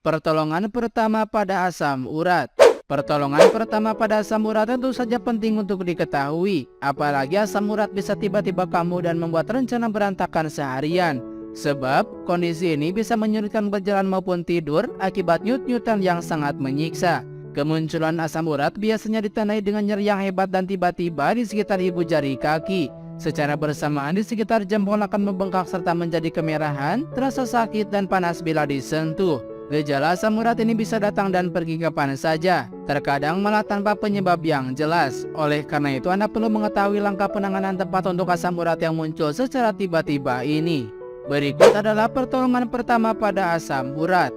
Pertolongan pertama pada asam urat. Pertolongan pertama pada asam urat tentu saja penting untuk diketahui, apalagi asam urat bisa tiba-tiba kambuh dan membuat rencana berantakan seharian. Sebab kondisi ini bisa menyulitkan berjalan maupun tidur akibat nyut-nyutan yang sangat menyiksa. Kemunculan asam urat biasanya ditandai dengan nyeri yang hebat dan tiba-tiba di sekitar ibu jari kaki. Secara bersamaan di sekitar jempol akan membengkak serta menjadi kemerahan, terasa sakit dan panas bila disentuh. Gejala asam urat ini bisa datang dan pergi kapan saja, terkadang malah tanpa penyebab yang jelas. Oleh karena itu Anda perlu mengetahui langkah penanganan tepat untuk asam urat yang muncul secara tiba-tiba ini. Berikut adalah pertolongan pertama pada asam urat.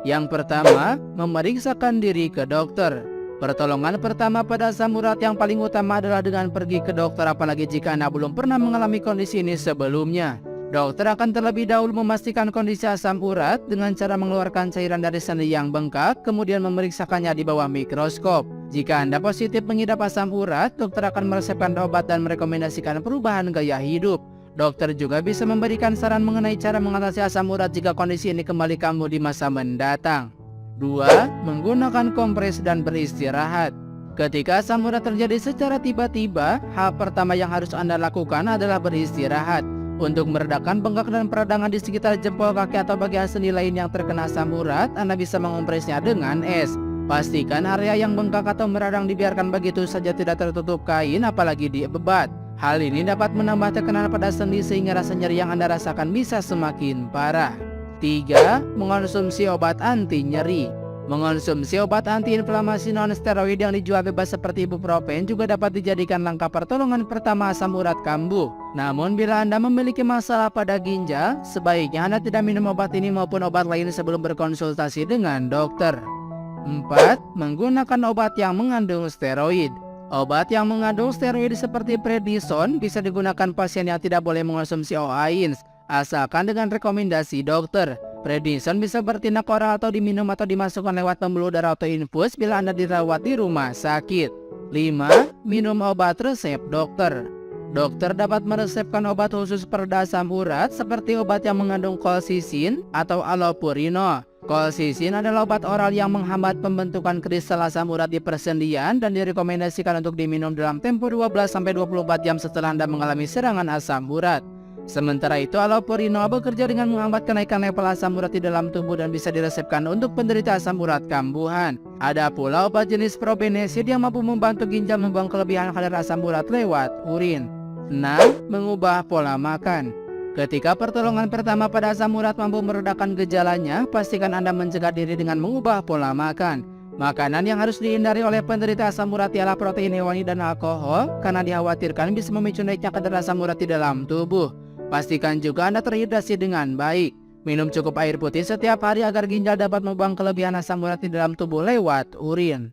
Yang pertama, memeriksakan diri ke dokter. Pertolongan pertama pada asam urat yang paling utama adalah dengan pergi ke dokter, apalagi jika Anda belum pernah mengalami kondisi ini sebelumnya. Dokter akan terlebih dahulu memastikan kondisi asam urat dengan cara mengeluarkan cairan dari sendi yang bengkak, kemudian memeriksakannya di bawah mikroskop. Jika Anda positif mengidap asam urat, dokter akan meresepkan obat dan merekomendasikan perubahan gaya hidup. Dokter juga bisa memberikan saran mengenai cara mengatasi asam urat jika kondisi ini kembali kambuh di masa mendatang. 2. Menggunakan kompres dan beristirahat. Ketika asam urat terjadi secara tiba-tiba, hal pertama yang harus Anda lakukan adalah beristirahat. Untuk meredakan bengkak dan peradangan di sekitar jempol kaki atau bagian sendi lain yang terkena asam urat, Anda bisa mengompresnya dengan es. Pastikan area yang bengkak atau meradang dibiarkan begitu saja, tidak tertutup kain apalagi dibebat. Hal ini dapat menambah tekanan pada sendi sehingga rasa nyeri yang Anda rasakan bisa semakin parah. 3. Mengonsumsi obat anti nyeri. Mengonsumsi obat antiinflamasi non-steroid yang dijual bebas seperti ibuprofen juga dapat dijadikan langkah pertolongan pertama asam urat kambuh. Namun bila Anda memiliki masalah pada ginjal, sebaiknya Anda tidak minum obat ini maupun obat lain sebelum berkonsultasi dengan dokter. 4. Menggunakan obat yang mengandung steroid. Obat yang mengandung steroid seperti prednison bisa digunakan pasien yang tidak boleh mengonsumsi OAINS, asalkan dengan rekomendasi dokter. Prednison bisa bertindak oral atau diminum atau dimasukkan lewat pembuluh darah atau infus bila Anda dirawat di rumah sakit. 5. Minum obat resep dokter. Dokter dapat meresepkan obat khusus pereda asam urat seperti obat yang mengandung kolsisin atau allopurinol. Kolsisin adalah obat oral yang menghambat pembentukan kristal asam urat di persendian dan direkomendasikan untuk diminum dalam tempo 12-24 jam setelah Anda mengalami serangan asam urat. Sementara itu, allopurinol bekerja dengan menghambat kenaikan level asam urat di dalam tubuh dan bisa diresepkan untuk penderita asam urat kambuhan. Ada pula obat jenis probenecid yang mampu membantu ginjal membuang kelebihan kadar asam urat lewat urin. 6. Mengubah pola makan. Ketika pertolongan pertama pada asam urat mampu meredakan gejalanya, pastikan Anda mencegah diri dengan mengubah pola makan. Makanan yang harus dihindari oleh penderita asam urat ialah protein hewani dan alkohol, karena dikhawatirkan bisa memicu naiknya kadar asam urat di dalam tubuh. Pastikan juga Anda terhidrasi dengan baik. Minum cukup air putih setiap hari agar ginjal dapat membuang kelebihan asam urat di dalam tubuh lewat urin.